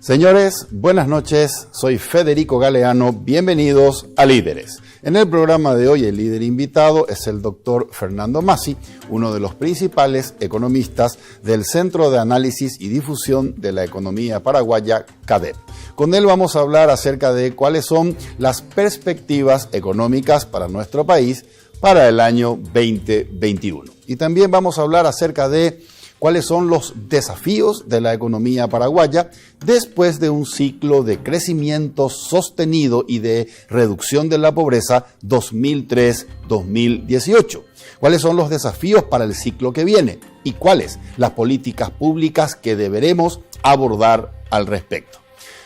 Señores, buenas noches, soy Federico Galeano, bienvenidos a Líderes. En el programa de hoy el líder invitado es el doctor Fernando Masi, uno de los principales economistas del Centro de Análisis y Difusión de la Economía Paraguaya, CADEP. Con él vamos a hablar acerca de cuáles son las perspectivas económicas para nuestro país para el año 2021. Y también vamos a hablar acerca de cuáles son los desafíos de la economía paraguaya después de un ciclo de crecimiento sostenido y de reducción de la pobreza 2003-2018. ¿Cuáles son los desafíos para el ciclo que viene? ¿Y cuáles las políticas públicas que deberemos abordar al respecto?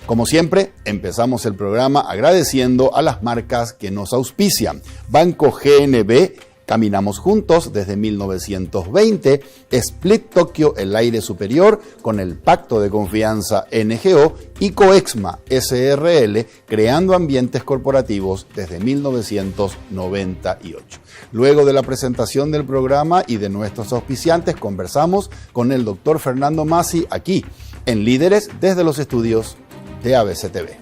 Como siempre, empezamos el programa agradeciendo a las marcas que nos auspician. Banco GNB, Caminamos Juntos desde 1920, Split Tokyo, el aire superior, con el Pacto de Confianza NGO, y Coexma SRL, creando ambientes corporativos desde 1998. Luego de la presentación del programa y de nuestros auspiciantes, conversamos con el doctor Fernando Masi aquí, en Líderes, desde los estudios de ABC TV.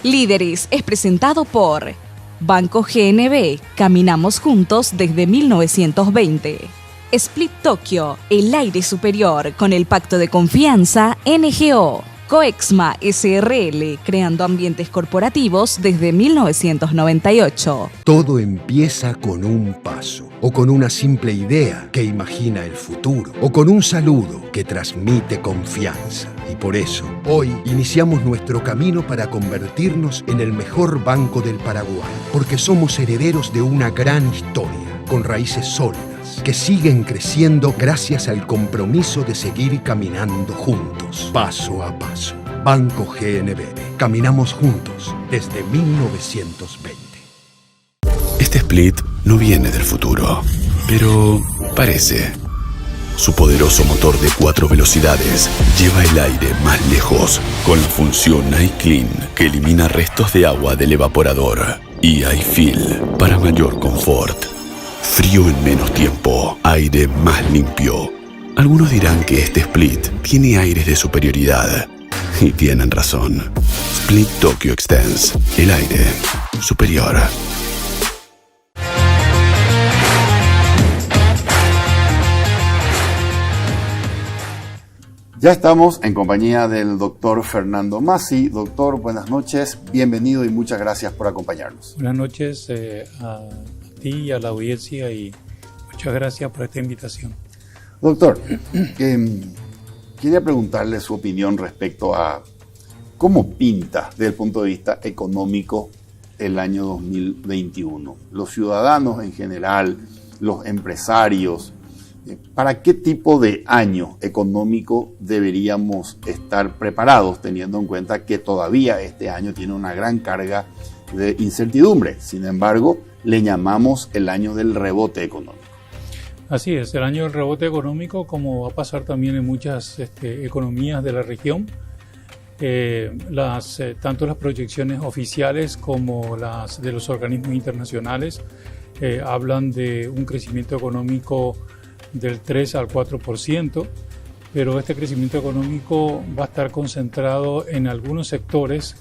Líderes es presentado por Banco GNB, Caminamos Juntos desde 1920. Split Tokyo, el aire superior, con el Pacto de Confianza NGO. Coexma SRL, creando ambientes corporativos desde 1998. Todo empieza con un paso, o con una simple idea que imagina el futuro, o con un saludo que transmite confianza. Y por eso, hoy iniciamos nuestro camino para convertirnos en el mejor banco del Paraguay, porque somos herederos de una gran historia, con raíces sólidas, que siguen creciendo gracias al compromiso de seguir caminando juntos, paso a paso. Banco GNB, caminamos juntos desde 1920. Este Split no viene del futuro, pero parece. Su poderoso motor de 4 velocidades lleva el aire más lejos con la función iClean, que elimina restos de agua del evaporador, y iFill para mayor confort. Frío en menos tiempo, aire más limpio. Algunos dirán que este Split tiene aires de superioridad, y tienen razón. Split Tokyo Extends, el aire superior. Ya estamos en compañía del doctor Fernando Masi. Doctor, buenas noches, bienvenido y muchas gracias por acompañarnos. Buenas noches a ti y a la audiencia y muchas gracias por esta invitación. Doctor, quería preguntarle su opinión respecto a cómo pinta desde el punto de vista económico el año 2021. Los ciudadanos en general, los empresarios, ¿para qué tipo de año económico deberíamos estar preparados, teniendo en cuenta que todavía este año tiene una gran carga de incertidumbre? Sin embargo, le llamamos el año del rebote económico. Así es, el año del rebote económico, como va a pasar también en muchas economías de la región. Tanto las proyecciones oficiales como las de los organismos internacionales hablan de un crecimiento económico del 3 al 4%, pero este crecimiento económico va a estar concentrado en algunos sectores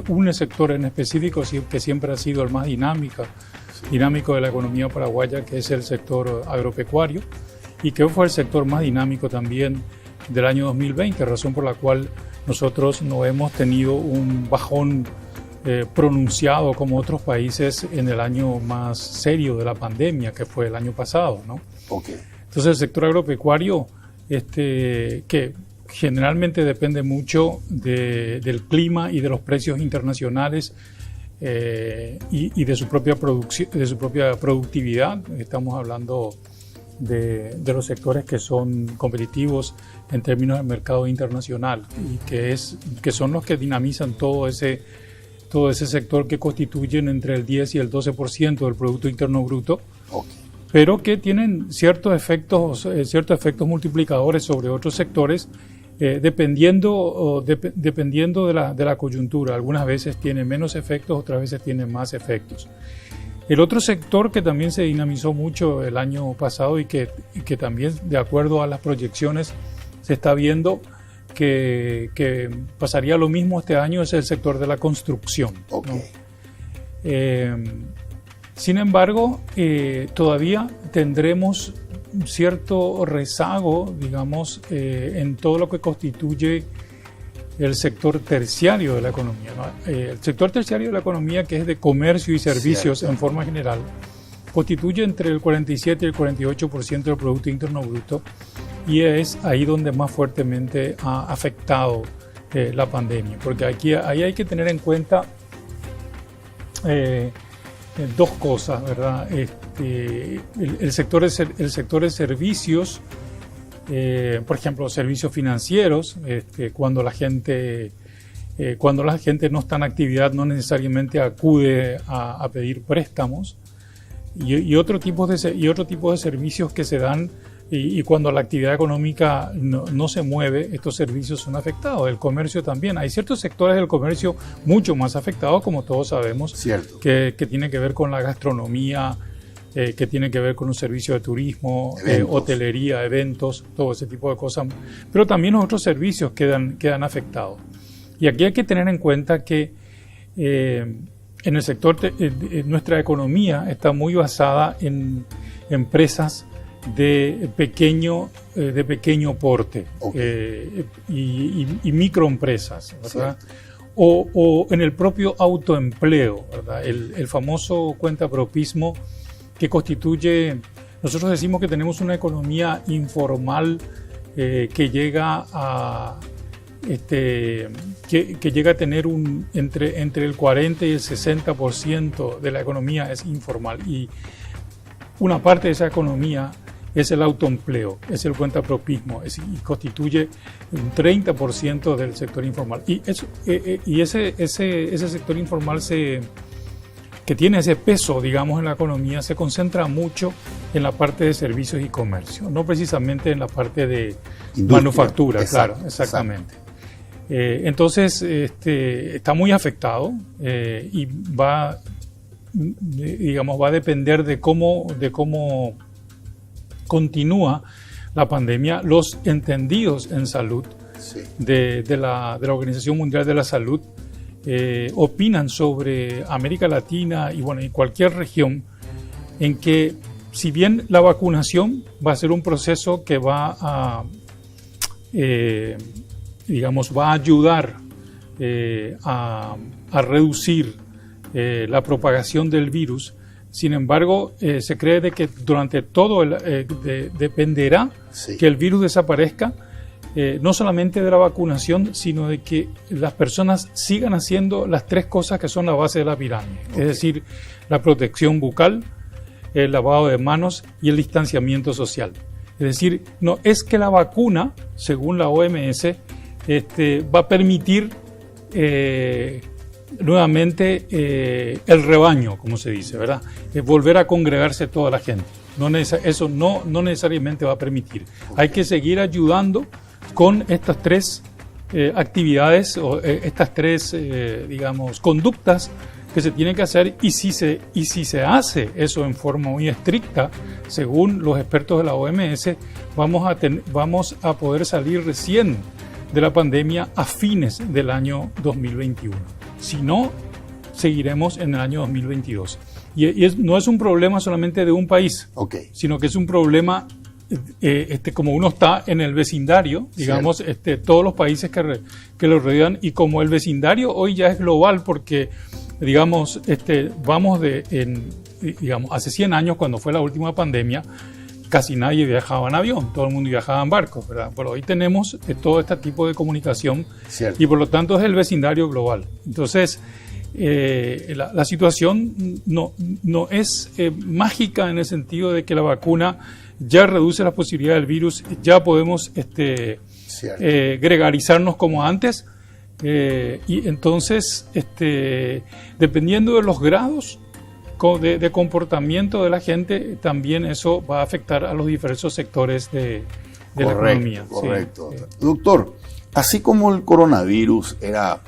un sector en específico que siempre ha sido el más dinámico de la economía paraguaya, que es el sector agropecuario, y que fue el sector más dinámico también del año 2020, razón por la cual nosotros no hemos tenido un bajón pronunciado como otros países en el año más serio de la pandemia, que fue el año pasado, ¿no? Okay. Entonces el sector agropecuario, que generalmente depende mucho del clima y de los precios internacionales y de su propia producción, de su propia productividad. Estamos hablando de los sectores que son competitivos en términos del mercado internacional y que son los que dinamizan todo ese todo ese sector que constituyen entre el 10 y el 12% del Producto Interno Bruto, pero que tienen ciertos efectos multiplicadores sobre otros sectores, dependiendo de la coyuntura. Algunas veces tiene menos efectos, otras veces tiene más efectos. El otro sector que también se dinamizó mucho el año pasado y que también, de acuerdo a las proyecciones, se está viendo que pasaría lo mismo este año, es el sector de la construcción, ¿no? Sin embargo, todavía tendremos un cierto rezago, digamos, en todo lo que constituye el sector terciario de la economía, ¿no? El sector terciario de la economía, que es de comercio y servicios en forma general, constituye entre el 47 y el 48% del Producto Interno Bruto, y es ahí donde más fuertemente ha afectado la pandemia, porque ahí hay que tener en cuenta dos cosas, ¿verdad? El sector de servicios, por ejemplo, servicios financieros, cuando la gente no está en actividad, no necesariamente acude a pedir préstamos, y otro tipo de servicios que se dan, y cuando la actividad económica no se mueve, estos servicios son afectados. El comercio también. Hay ciertos sectores del comercio mucho más afectados, como todos sabemos, que tiene que ver con la gastronomía, que tiene que ver con un servicio de turismo, hotelería, eventos, todo ese tipo de cosas. Pero también los otros servicios quedan afectados. Y aquí hay que tener en cuenta que en el sector, nuestra economía está muy basada en empresas de pequeño porte, y microempresas, ¿verdad? O en el propio autoempleo, ¿verdad? El famoso cuentapropismo que constituye, nosotros decimos que tenemos una economía informal que llega a tener entre el 40 y el 60% de la economía es informal, y una parte de esa economía es el autoempleo, es el cuentapropismo, y constituye un 30% del sector informal. Y ese sector informal que tiene ese peso, digamos, en la economía, se concentra mucho en la parte de servicios y comercio, no precisamente en la parte de manufactura. Exacto, claro, exactamente. Entonces, está muy afectado, y va a depender de cómo continúa la pandemia. Los entendidos en salud de la Organización Mundial de la Salud opinan sobre América Latina y cualquier región, en que, si bien la vacunación va a ser un proceso que va a ayudar a reducir la propagación del virus, sin embargo, se cree de que durante todo dependerá que el virus desaparezca, no solamente de la vacunación, sino de que las personas sigan haciendo las tres cosas que son la base de la pirámide, es decir, la protección bucal, el lavado de manos y el distanciamiento social. Es decir, no es que la vacuna, según la OMS, va a permitir nuevamente el rebaño, como se dice, ¿verdad? Volver a congregarse toda la gente. Eso no necesariamente va a permitir. Hay que seguir ayudando con estas tres actividades, o estas tres, conductas que se tienen que hacer, y si se hace eso en forma muy estricta, según los expertos de la OMS, vamos a poder salir recién de la pandemia a fines del año 2021. Si no, seguiremos en el año 2022. Y no es un problema solamente de un país, sino que es un problema, como uno está en el vecindario, digamos, todos los países que lo rodean, y como el vecindario hoy ya es global, porque, digamos, hace 100 años, cuando fue la última pandemia, casi nadie viajaba en avión, todo el mundo viajaba en barco, ¿verdad? Pero hoy tenemos todo este tipo de comunicación, y por lo tanto es el vecindario global. Entonces, la situación no es mágica, en el sentido de que la vacuna ya reduce la posibilidad del virus, ya podemos gregarizarnos como antes. Y entonces, dependiendo de los grados de comportamiento de la gente, también eso va a afectar a los diversos sectores de la economía. Correcto. Sí. Doctor, así como el coronavirus era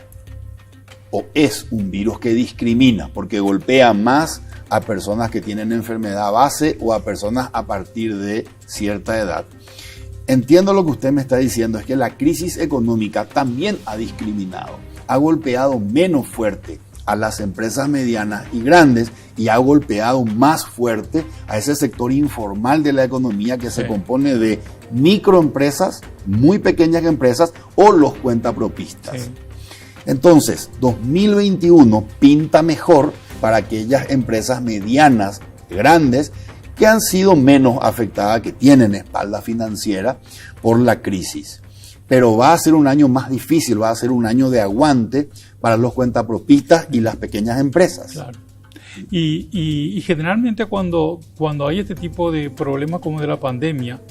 o es un virus que discrimina porque golpea más a personas que tienen enfermedad base o a personas a partir de cierta edad, entiendo lo que usted me está diciendo, es que la crisis económica también ha discriminado, ha golpeado menos fuerte a las empresas medianas y grandes y ha golpeado más fuerte a ese sector informal de la economía que se compone de microempresas, muy pequeñas empresas o los cuentapropistas. Sí. Entonces, 2021 pinta mejor para aquellas empresas medianas, grandes, que han sido menos afectadas, que tienen espalda financiera por la crisis. Pero va a ser un año más difícil, va a ser un año de aguante para los cuentapropistas y las pequeñas empresas. Claro. Y generalmente cuando hay este tipo de problemas como de la pandemia,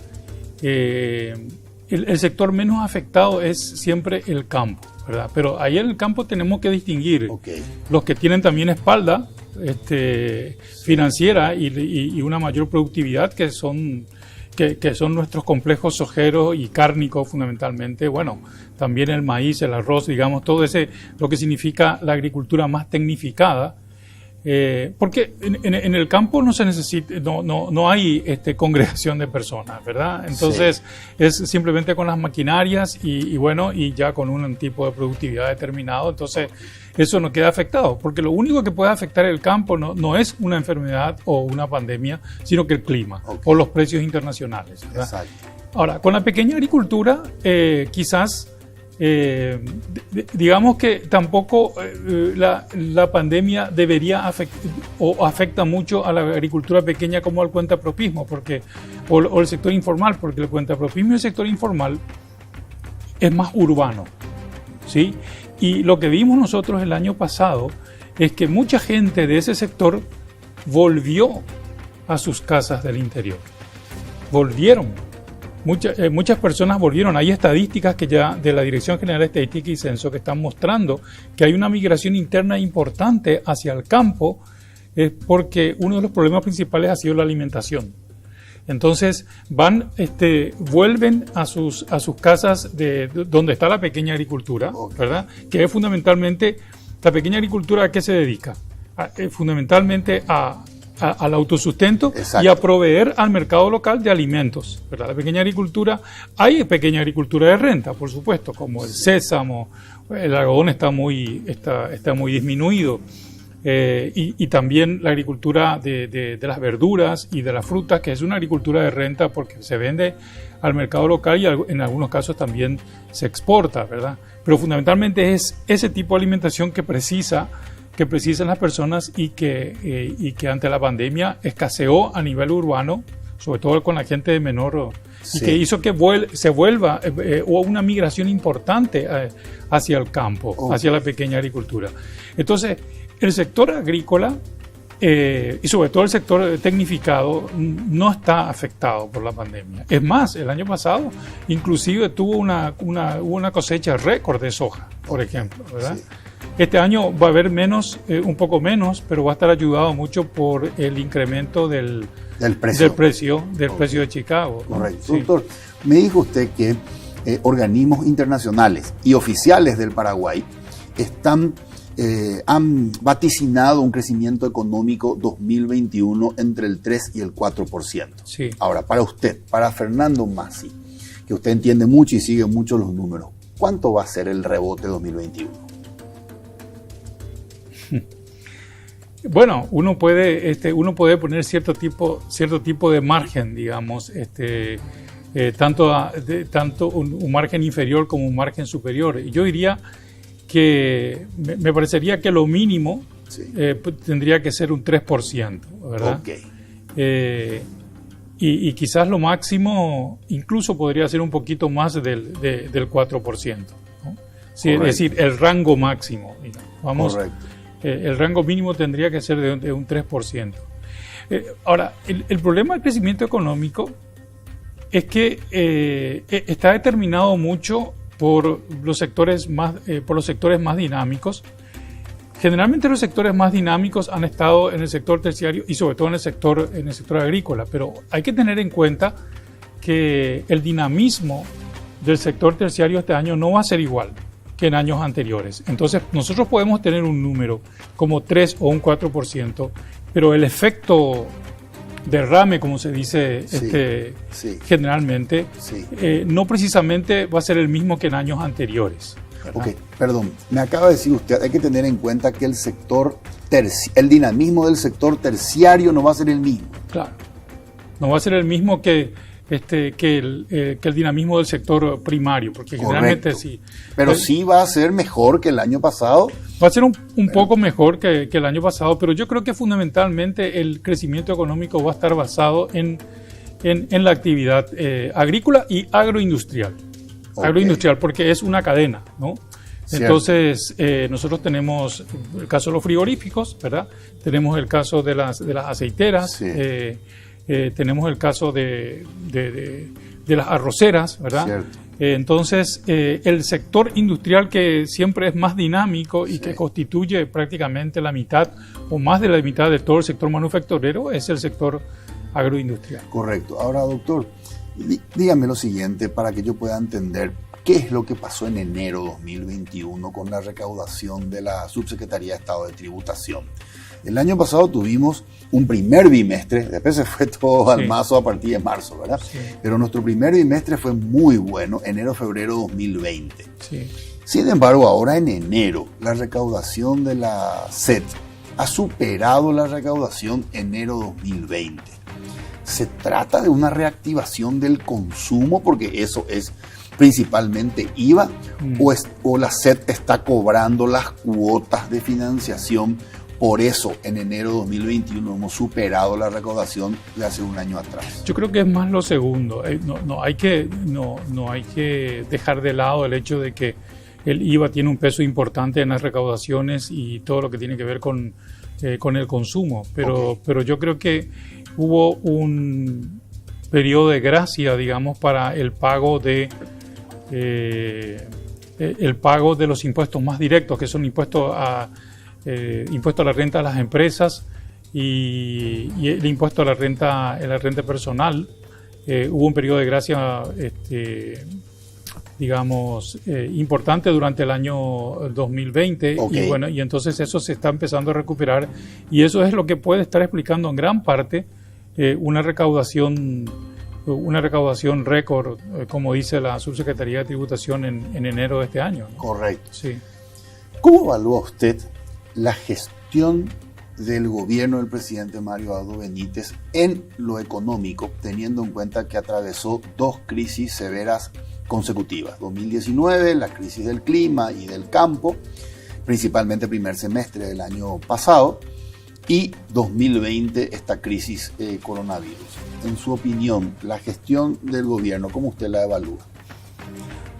el sector menos afectado es siempre el campo, ¿verdad? Pero ahí en el campo tenemos que distinguir los que tienen también espalda financiera y una mayor productividad, que son nuestros complejos sojeros y cárnicos fundamentalmente. Bueno, también el maíz, el arroz, digamos, todo lo que significa la agricultura más tecnificada. Porque en el campo no se necesita, no hay congregación de personas, ¿verdad? Entonces es simplemente con las maquinarias y ya con un tipo de productividad determinado. Entonces eso no queda afectado, porque lo único que puede afectar el campo no es una enfermedad o una pandemia, sino que el clima o los precios internacionales, ¿verdad? Exacto. Ahora, con la pequeña agricultura, quizás digamos que tampoco la pandemia debería afecta mucho a la agricultura pequeña como al cuentapropismo, o el sector informal, porque el cuentapropismo y el sector informal es más urbano, ¿sí? Y lo que vimos nosotros el año pasado es que mucha gente de ese sector volvió a sus casas del interior, Muchas personas volvieron. Hay estadísticas que ya de la Dirección General de Estadística y Censo que están mostrando que hay una migración interna importante hacia el campo, porque uno de los problemas principales ha sido la alimentación. Entonces vuelven a sus casas donde está la pequeña agricultura, ¿verdad? Que es fundamentalmente la pequeña agricultura. ¿A qué se dedica? Fundamentalmente al autosustento. Exacto. Y a proveer al mercado local de alimentos, ¿verdad? La pequeña agricultura, hay pequeña agricultura de renta, por supuesto, como el sésamo, el algodón está muy disminuido, y también la agricultura de las verduras y de las frutas, que es una agricultura de renta porque se vende al mercado local y en algunos casos también se exporta, ¿verdad? Pero fundamentalmente es ese tipo de alimentación que precisan las personas y que ante la pandemia escaseó a nivel urbano, sobre todo con la gente de menor, y que hizo que se vuelva una migración importante hacia el campo, hacia la pequeña agricultura. Entonces, el sector agrícola y sobre todo el sector tecnificado no está afectado por la pandemia. Es más, el año pasado inclusive tuvo una cosecha récord de soja, por ejemplo, ¿verdad? Sí. Este año va a haber un poco menos, pero va a estar ayudado mucho por el incremento del precio de Chicago, ¿no? Correcto. Sí. Doctor, me dijo usted que organismos internacionales y oficiales del Paraguay han vaticinado un crecimiento económico 2021 entre el 3 y el 4%. Sí. Ahora, para usted, para Fernando Massi, que usted entiende mucho y sigue mucho los números, ¿cuánto va a ser el rebote 2021? Bueno, uno puede poner cierto tipo de margen, digamos, tanto un margen inferior como un margen superior. Y yo diría que me parecería que lo mínimo tendría que ser un 3%, ¿verdad? Okay. Y quizás lo máximo incluso podría ser un poquito más del 4%, ¿no? Sí, es decir, el rango máximo, digamos. Vamos. Correcto. El rango mínimo tendría que ser de un 3%. Ahora, el problema del crecimiento económico es que está determinado mucho por los sectores más dinámicos. Generalmente los sectores más dinámicos han estado en el sector terciario y sobre todo en el sector agrícola, pero hay que tener en cuenta que el dinamismo del sector terciario este año no va a ser igual que en años anteriores. Entonces nosotros podemos tener un número como 3 o un 4%, pero el efecto derrame, como se dice generalmente, no precisamente va a ser el mismo que en años anteriores. Ok, perdón, me acaba de decir usted, hay que tener en cuenta que el dinamismo del sector terciario no va a ser el mismo. Claro, no va a ser el mismo que el dinamismo del sector primario, porque generalmente sí. Pero sí va a ser mejor que el año pasado. Va a ser un poco mejor que el año pasado, pero yo creo que fundamentalmente el crecimiento económico va a estar basado en la actividad agrícola y agroindustrial. Okay. Agroindustrial, porque es una cadena, ¿no? Cierto. Entonces, nosotros tenemos el caso de los frigoríficos, ¿verdad? Tenemos el caso de las aceiteras, sí. Tenemos el caso de las arroceras, ¿verdad? Entonces, el sector industrial que siempre es más dinámico y que constituye prácticamente la mitad o más de la mitad de todo el sector manufacturero es el sector agroindustrial. Correcto. Ahora, doctor, dígame lo siguiente para que yo pueda entender qué es lo que pasó en enero 2021 con la recaudación de la Subsecretaría de Estado de Tributación. El año pasado tuvimos un primer bimestre, después se fue todo al mazo a partir de marzo, ¿verdad? Sí. Pero nuestro primer bimestre fue muy bueno, enero-febrero 2020. Sí. Sin embargo, ahora en enero, la recaudación de la SET ha superado la recaudación enero 2020. ¿Se trata de una reactivación del consumo, porque eso es principalmente IVA, o la SET está cobrando las cuotas de financiación? Por eso, en enero de 2021 hemos superado la recaudación de hace un año atrás. Yo creo que es más lo segundo. No hay que dejar de lado el hecho de que el IVA tiene un peso importante en las recaudaciones y todo lo que tiene que ver con el consumo. Pero yo creo que hubo un periodo de gracia, digamos, para el pago de los impuestos más directos, que son impuestos a la renta de las empresas y el impuesto a la renta personal. Hubo un periodo de gracia importante durante el año 2020. Okay. Y entonces eso se está empezando a recuperar y eso es lo que puede estar explicando en gran parte una recaudación récord, como dice la Subsecretaría de Tributación en enero de este año, ¿no? Correcto. Sí. ¿Cómo evalúa usted la gestión del gobierno del presidente Mario Abdo Benítez en lo económico, teniendo en cuenta que atravesó 2 crisis severas consecutivas? 2019, la crisis del clima y del campo, principalmente el primer semestre del año pasado, y 2020, esta crisis coronavirus. En su opinión, la gestión del gobierno, ¿cómo usted la evalúa?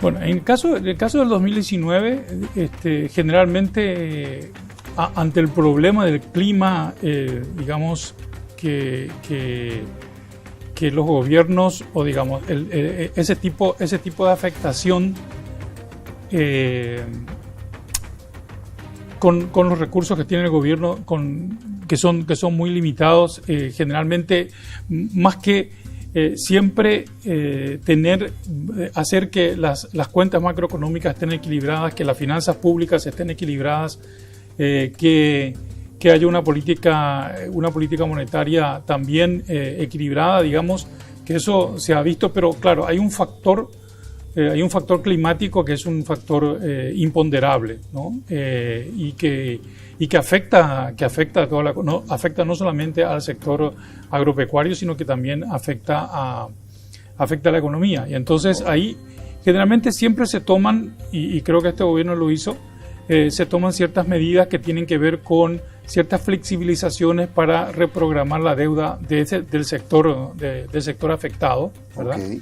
Bueno, en el caso del 2019, generalmente ante el problema del clima, digamos que los gobiernos, o digamos ese tipo de afectación con los recursos que tiene el gobierno, que son muy limitados, generalmente más que siempre hacer que las cuentas macroeconómicas estén equilibradas, que las finanzas públicas estén equilibradas, que haya una política monetaria también equilibrada, digamos, que eso se ha visto, pero claro, hay un factor climático que es un factor imponderable, ¿no? Y que afecta afecta no solamente al sector agropecuario, sino que también afecta a la economía. Y entonces ahí generalmente siempre se toman, y creo que este gobierno lo hizo, se toman ciertas medidas que tienen que ver con ciertas flexibilizaciones para reprogramar la deuda del sector afectado, ¿verdad? Okay.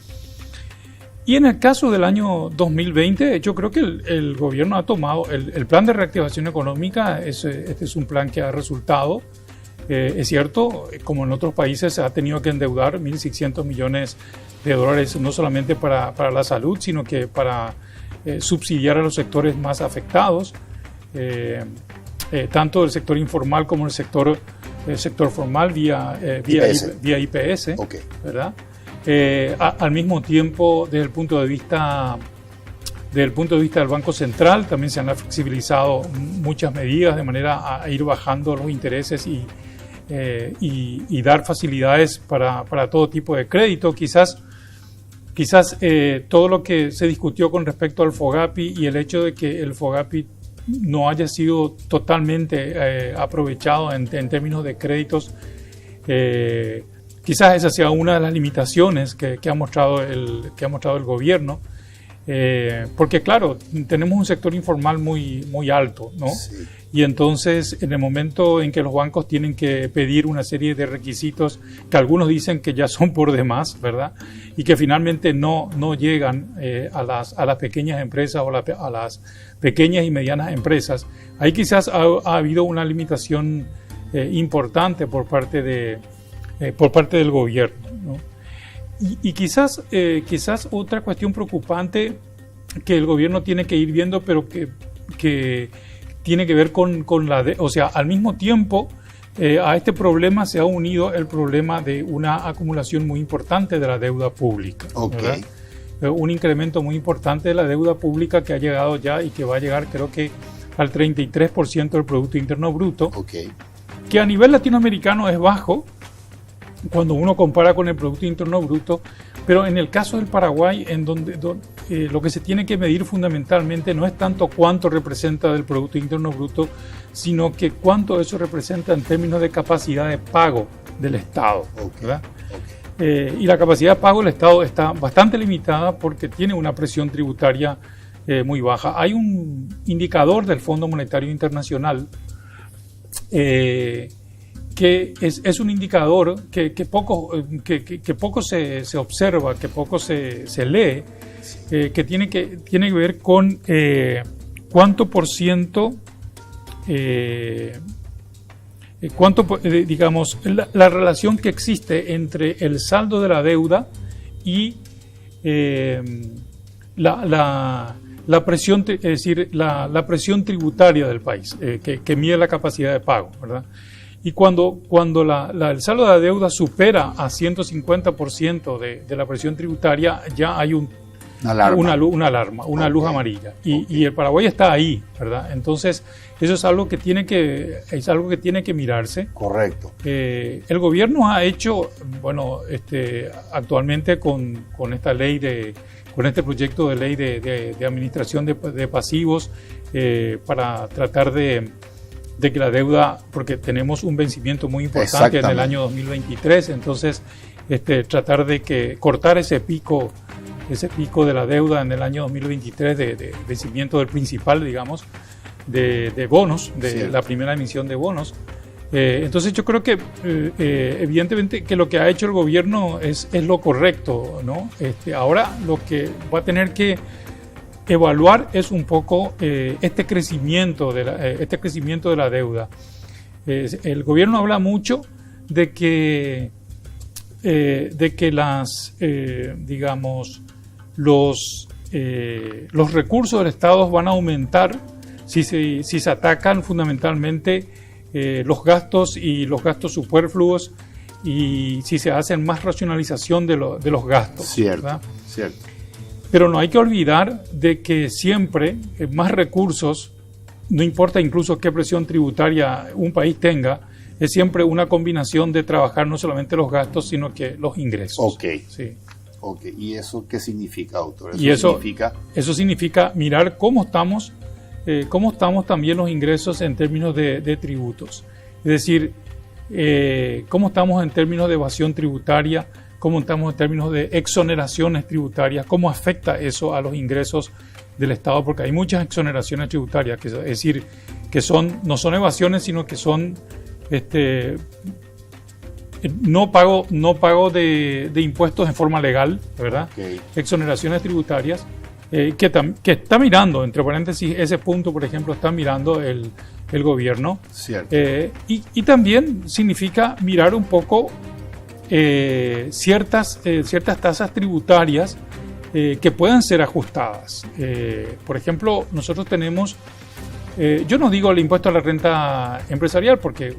Y en el caso del año 2020, yo creo que el gobierno ha tomado el plan de reactivación económica. Este es un plan que ha resultado. Es cierto, como en otros países se ha tenido que endeudar 1.600 millones de dólares, no solamente para la salud, sino que para subsidiar a los sectores más afectados, tanto el sector informal como el sector formal vía IPS, Okay. ¿verdad? Al mismo tiempo, desde el punto de vista del Banco Central, también se han flexibilizado muchas medidas de manera a ir bajando los intereses y dar facilidades para todo tipo de crédito. Quizás todo lo que se discutió con respecto al FOGAPI y el hecho de que el FOGAPI no haya sido totalmente aprovechado en términos de créditos, quizás esa sea una de las limitaciones que ha mostrado el gobierno, porque claro, tenemos un sector informal muy alto, ¿no? Sí. Y entonces, en el momento en que los bancos tienen que pedir una serie de requisitos que algunos dicen que ya son por demás, ¿verdad? Y que finalmente no llegan a las pequeñas empresas o a las pequeñas y medianas empresas, ahí quizás ha habido una limitación importante por parte del gobierno, ¿no? Y quizás otra cuestión preocupante que el gobierno tiene que ir viendo, pero que tiene que ver con o sea, al mismo tiempo a este problema se ha unido el problema de una acumulación muy importante de la deuda pública. Okay. Un incremento muy importante de la deuda pública que ha llegado ya y que va a llegar, creo que al 33% del Producto Interno Bruto, Okay. que a nivel latinoamericano es bajo cuando uno compara con el Producto Interno Bruto, pero en el caso del Paraguay, en donde lo que se tiene que medir fundamentalmente no es tanto cuánto representa del Producto Interno Bruto, sino que cuánto eso representa en términos de capacidad de pago del Estado, ¿verdad? Y la capacidad de pago del Estado está bastante limitada porque tiene una presión tributaria muy baja. Hay un indicador del Fondo Monetario Internacional que es un indicador que poco se observa, que poco se lee, que tiene que ver con cuánto por ciento, digamos, la relación que existe entre el saldo de la deuda y la presión, es decir, la presión tributaria del país, que mide la capacidad de pago, ¿verdad? Y cuando el saldo de la deuda supera a 150% de la presión tributaria, ya hay una alarma, una luz amarilla. Y el Paraguay está ahí, ¿verdad? Entonces, eso es algo que tiene que mirarse. Correcto. El gobierno ha hecho, bueno, actualmente con esta ley con este proyecto de ley de administración de pasivos, para tratar de que la deuda, porque tenemos un vencimiento muy importante en el año 2023, entonces tratar de cortar ese pico de la deuda en el año 2023 de vencimiento del principal, digamos, de bonos, de la primera emisión de bonos. Entonces yo creo que evidentemente que lo que ha hecho el gobierno es lo correcto, ¿no? Ahora lo que va a tener que evaluar es un poco este crecimiento de la deuda. El gobierno habla mucho de que digamos, los recursos del Estado van a aumentar si se atacan fundamentalmente los gastos y los gastos superfluos, y si se hacen más racionalización de los gastos. Cierto, ¿verdad? cierto. Pero no hay que olvidar de que siempre más recursos, no importa incluso qué presión tributaria un país tenga, es siempre una combinación de trabajar no solamente los gastos, sino que los ingresos. Ok. Sí. Ok. ¿Y eso qué significa, doctor? Eso significa mirar cómo estamos también los ingresos en términos de tributos. Es decir, cómo estamos en términos de evasión tributaria, cómo estamos en términos de exoneraciones tributarias, cómo afecta eso a los ingresos del Estado, porque hay muchas exoneraciones tributarias, es decir, que no son evasiones, sino que son no pago de impuestos en forma legal, ¿verdad? Okay. Exoneraciones tributarias, que está mirando, entre paréntesis, ese punto, por ejemplo, está mirando el el gobierno. Cierto. Y también significa mirar un poco ciertas tasas tributarias que puedan ser ajustadas. Por ejemplo, nosotros tenemos, yo no digo el impuesto a la renta empresarial porque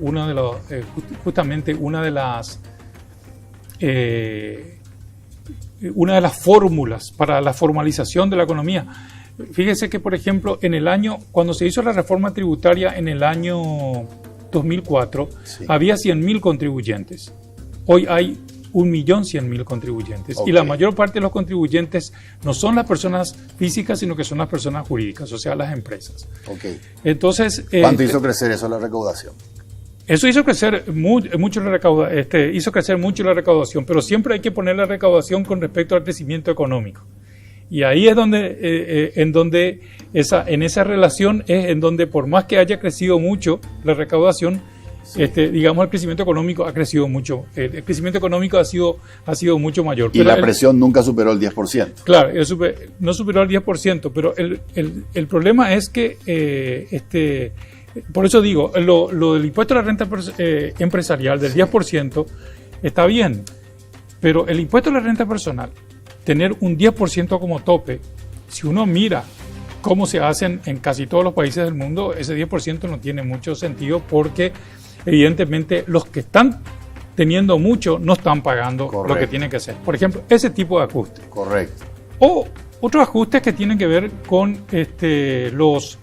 justamente una de las fórmulas para la formalización de la economía. Fíjese que, por ejemplo, cuando se hizo la reforma tributaria en el año 2004, sí, había 100.000 contribuyentes. Hoy hay 1.100.000 contribuyentes. Okay. Y la mayor parte de los contribuyentes no son las personas físicas, sino que son las personas jurídicas, o sea, las empresas. Okay. Entonces, ¿cuánto hizo crecer eso la recaudación? Eso hizo crecer mucho la recaudación, pero siempre hay que poner la recaudación con respecto al crecimiento económico. Y ahí es donde, en esa relación es en donde, por más que haya crecido mucho la recaudación, sí, digamos, el crecimiento económico ha crecido mucho. El crecimiento económico ha sido mucho mayor. Y pero la presión nunca superó el 10%. Claro, no superó el 10%, pero el problema es que, por eso digo, lo del impuesto a la renta empresarial del 10% está bien, pero el impuesto a la renta personal, tener un 10% como tope, si uno mira cómo se hacen en casi todos los países del mundo, ese 10% no tiene mucho sentido porque evidentemente los que están teniendo mucho no están pagando. Correcto. Lo que tienen que hacer. Por ejemplo, ese tipo de ajuste. Correcto. O otros ajustes que tienen que ver con los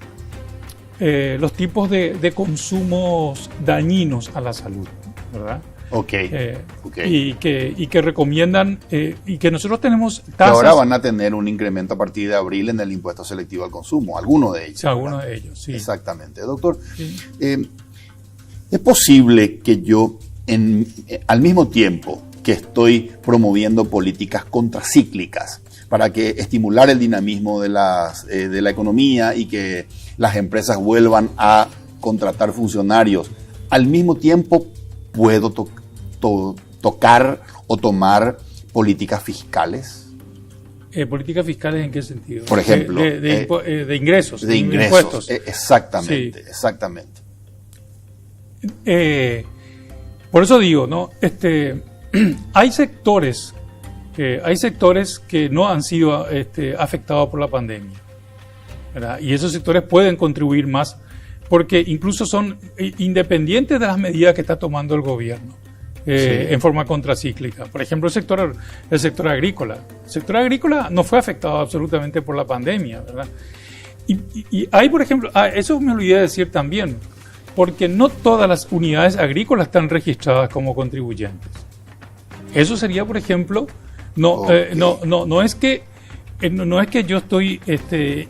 tipos de consumos dañinos a la salud, ¿verdad? Okay. Y que recomiendan y que nosotros tenemos tasas. Que ahora van a tener un incremento a partir de abril en el impuesto selectivo al consumo, algunos de ellos. Sí, algunos de ellos, sí. Exactamente. Doctor, sí. ¿Es posible que yo, al mismo tiempo que estoy promoviendo políticas contracíclicas para que estimular el dinamismo de la economía y que las empresas vuelvan a contratar funcionarios, al mismo tiempo puedo tocar o tomar políticas fiscales? ¿Políticas fiscales en qué sentido? Por ejemplo, de ingresos. De ingresos, impuestos. Exactamente, sí. Exactamente. Por eso digo, ¿no? Hay sectores que no han sido afectados por la pandemia, ¿verdad? Y esos sectores pueden contribuir más porque incluso son independientes de las medidas que está tomando el gobierno sí, en forma contracíclica. Por ejemplo, el sector agrícola. El sector agrícola no fue afectado absolutamente por la pandemia, ¿verdad? Y hay, por ejemplo, eso me olvidé de decir también, porque no todas las unidades agrícolas están registradas como contribuyentes. Eso sería, por ejemplo, no es que yo estoy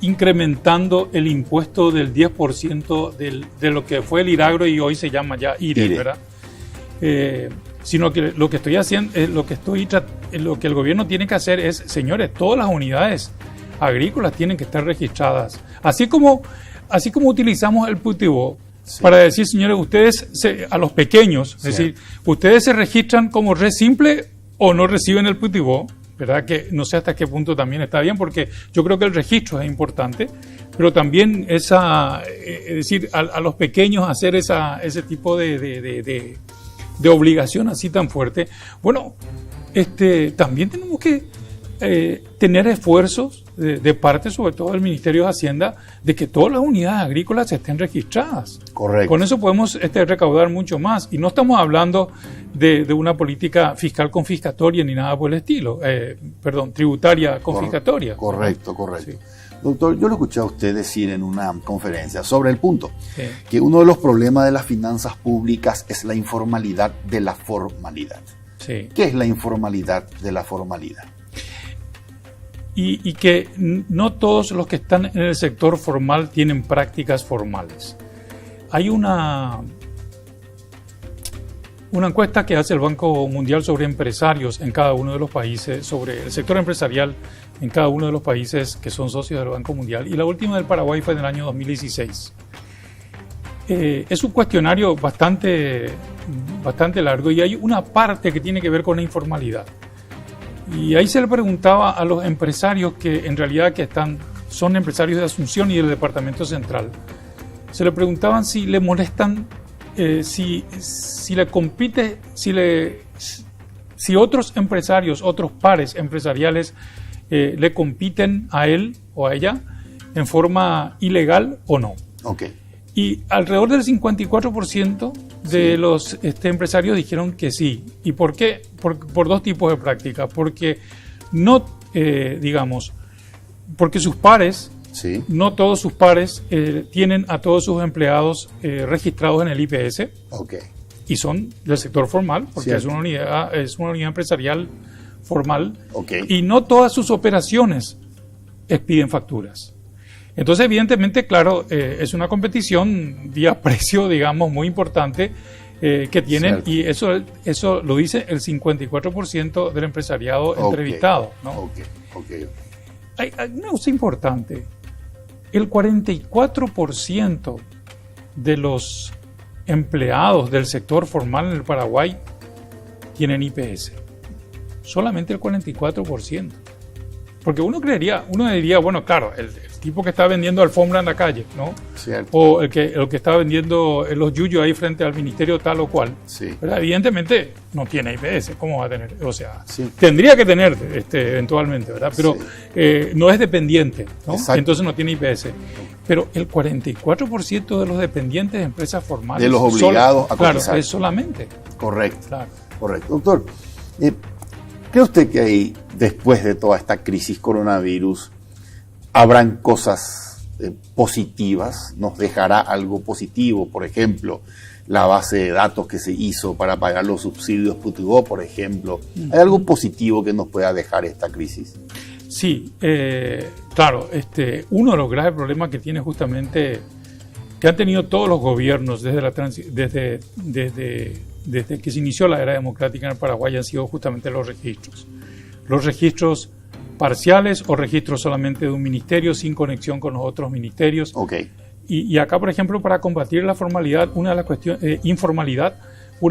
incrementando el impuesto del 10% de lo que fue el IRAGRO y hoy se llama ya IRE, ¿verdad? Sino que lo que estoy haciendo, lo que el gobierno tiene que hacer es, señores, todas las unidades agrícolas tienen que estar registradas. Así como utilizamos el PUTIBO sí, para decir, señores, ustedes a los pequeños, sí, es decir, ustedes se registran como red simple o no reciben el PUTIBO, ¿verdad? Que no sé hasta qué punto también está bien, porque yo creo que el registro es importante, pero también es decir, a los pequeños hacer ese tipo de obligación así tan fuerte. Bueno, también tenemos que tener esfuerzos de parte, sobre todo del Ministerio de Hacienda, de que todas las unidades agrícolas estén registradas. Correcto. Con eso podemos recaudar mucho más. Y no estamos hablando de una política fiscal confiscatoria ni nada por el estilo. Tributaria confiscatoria. Correcto. Sí. Doctor, yo lo escuché a usted decir en una conferencia sobre el punto, sí, que uno de los problemas de las finanzas públicas es la informalidad de la formalidad. Sí. ¿Qué es la informalidad de la formalidad? Y que no todos los que están en el sector formal tienen prácticas formales. Hay una encuesta que hace el Banco Mundial sobre empresarios en cada uno de los países, sobre el sector empresarial en cada uno de los países que son socios del Banco Mundial. Y la última del Paraguay fue en el año 2016. Es un cuestionario bastante largo y hay una parte que tiene que ver con la informalidad. Y ahí se le preguntaba a los empresarios que en realidad son empresarios de Asunción y del Departamento Central, se le preguntaban si le molestan, si le compite, si otros empresarios, otros pares empresariales le compiten a él o a ella en forma ilegal o no. Okay. Y alrededor del 54% de los empresarios dijeron que sí. ¿Y por qué? Por dos tipos de prácticas. Porque porque sus pares, no todos sus pares tienen a todos sus empleados registrados en el IPS. Okay. Y son del sector formal, porque es una unidad empresarial formal. Okay. Y no todas sus operaciones expiden facturas. Entonces, evidentemente, claro, es una competición vía precio, digamos, muy importante que tienen, y eso lo dice el 54% del empresariado entrevistado, ¿no? Hay una cosa importante. El 44% de los empleados del sector formal en el Paraguay tienen IPS. Solamente el 44%. Porque uno diría, bueno, claro, el tipo que está vendiendo alfombra en la calle, ¿no? Cierto. O el que está vendiendo los yuyos ahí frente al ministerio tal o cual. Sí. Pero evidentemente no tiene IPS. ¿Cómo va a tener? O sea, tendría que tener eventualmente, ¿verdad? Pero no es dependiente, ¿no? Entonces no tiene IPS. Pero el 44% de los dependientes de empresas formales... De los obligados a cotizar. Claro, es solamente. Correcto. Claro. Correcto. Doctor, ¿cree usted que ahí, después de toda esta crisis coronavirus, habrán cosas positivas? ¿Nos dejará algo positivo? Por ejemplo, la base de datos que se hizo para pagar los subsidios Putugó, por ejemplo. ¿Hay algo positivo que nos pueda dejar esta crisis? Sí, claro. Uno de los graves problemas que tiene justamente, que han tenido todos los gobiernos desde que se inició la era democrática en el Paraguay, han sido justamente los registros. Los registros parciales o registros solamente de un ministerio sin conexión con los otros ministerios. Okay. Y acá, por ejemplo, para combatir la informalidad, una de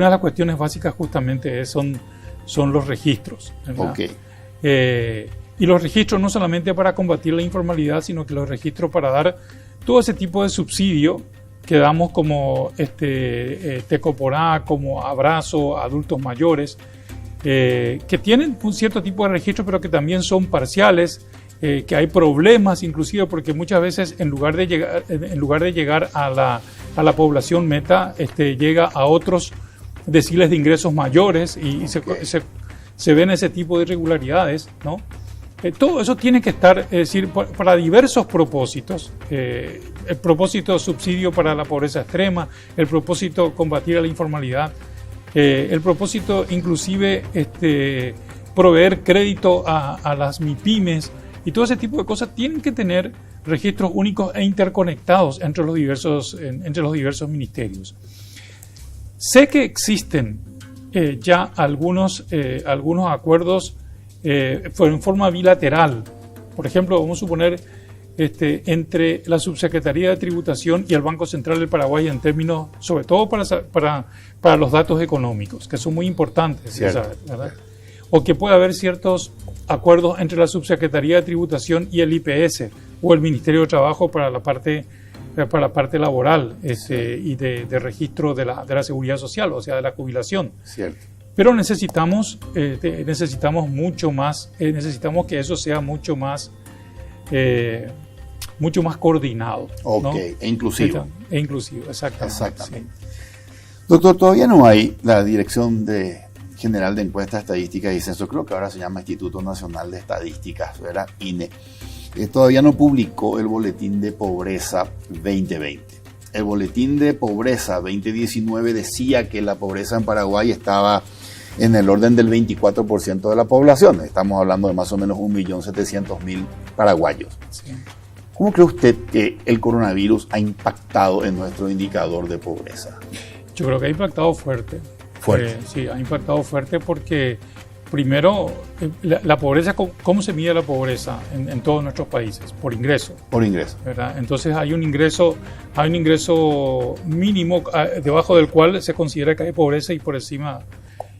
las cuestiones básicas justamente son los registros, ¿verdad? Okay. Y los registros no solamente para combatir la informalidad, sino que los registros para dar todo ese tipo de subsidio que damos como Tecoporá, como abrazo a adultos mayores, que tienen un cierto tipo de registro, pero que también son parciales, que hay problemas inclusive, porque muchas veces en lugar de llegar a la población meta, llega a otros deciles de ingresos mayores y se ven ese tipo de irregularidades, ¿no? Todo eso tiene que estar, es decir, para diversos propósitos. El propósito subsidio para la pobreza extrema, el propósito combatir a la informalidad, el propósito inclusive proveer crédito a las MIPYMES, y todo ese tipo de cosas tienen que tener registros únicos e interconectados entre los diversos ministerios. Sé que existen ya algunos acuerdos en forma bilateral. Por ejemplo, vamos a suponer entre la Subsecretaría de Tributación y el Banco Central del Paraguay, en términos, sobre todo para los datos económicos, que son muy importantes, ¿verdad? O que puede haber ciertos acuerdos entre la Subsecretaría de Tributación y el IPS o el Ministerio de Trabajo para la parte laboral y de registro de la seguridad social, o sea, de la jubilación. Cierto. Pero necesitamos mucho más, necesitamos que eso sea mucho más coordinado. Ok, ¿no? E inclusivo. Exactamente. Sí. Doctor, todavía no hay la Dirección General de Encuestas, Estadísticas y Censo, creo que ahora se llama Instituto Nacional de Estadísticas, ¿verdad? INE. Todavía no publicó el Boletín de Pobreza 2020. El Boletín de Pobreza 2019 decía que la pobreza en Paraguay estaba en el orden del 24% de la población. Estamos hablando de más o menos 1.700.000 paraguayos. Sí. ¿Cómo cree usted que el coronavirus ha impactado en nuestro indicador de pobreza? Yo creo que ha impactado fuerte. Sí, ha impactado fuerte porque, primero, la pobreza, ¿cómo se mide la pobreza en todos nuestros países? Por ingreso. Por ingreso. ¿Verdad? Entonces hay un ingreso mínimo debajo del cual se considera que hay pobreza y por encima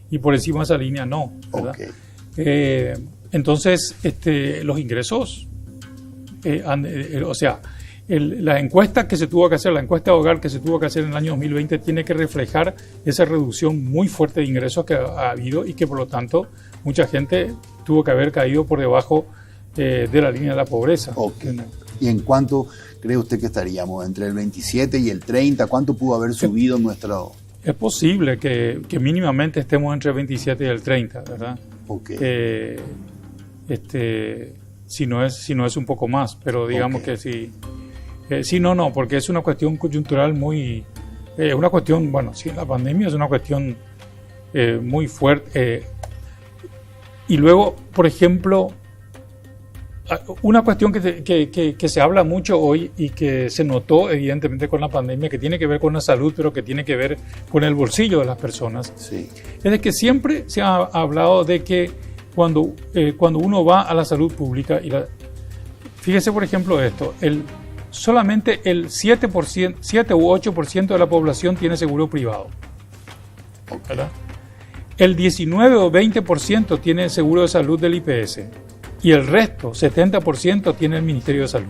de esa línea no, ¿verdad? Okay. Entonces, los ingresos, o sea, la encuesta que se tuvo que hacer, la encuesta de hogar que se tuvo que hacer en el año 2020 tiene que reflejar esa reducción muy fuerte de ingresos que ha habido y que por lo tanto mucha gente tuvo que haber caído por debajo de la línea de la pobreza. Okay. ¿Y en cuánto cree usted que estaríamos? ¿Entre el 27 y el 30? ¿Cuánto pudo haber subido nuestro...? Es posible que mínimamente estemos entre el 27 y el 30, ¿verdad? Okay. Si no es un poco más, pero digamos que sí. Sí, no, porque es una cuestión coyuntural muy... una cuestión, bueno, sí, la pandemia es una cuestión muy fuerte. Y luego, por ejemplo, una cuestión que se habla mucho hoy y que se notó evidentemente con la pandemia, que tiene que ver con la salud, pero que tiene que ver con el bolsillo de las personas, sí, es de que siempre se ha hablado de que cuando uno va a la salud pública, fíjese por ejemplo esto, solamente el 7 u 8% de la población tiene seguro privado, ¿verdad? El 19 o 20% tiene seguro de salud del IPS y el resto, 70%, tiene el Ministerio de Salud,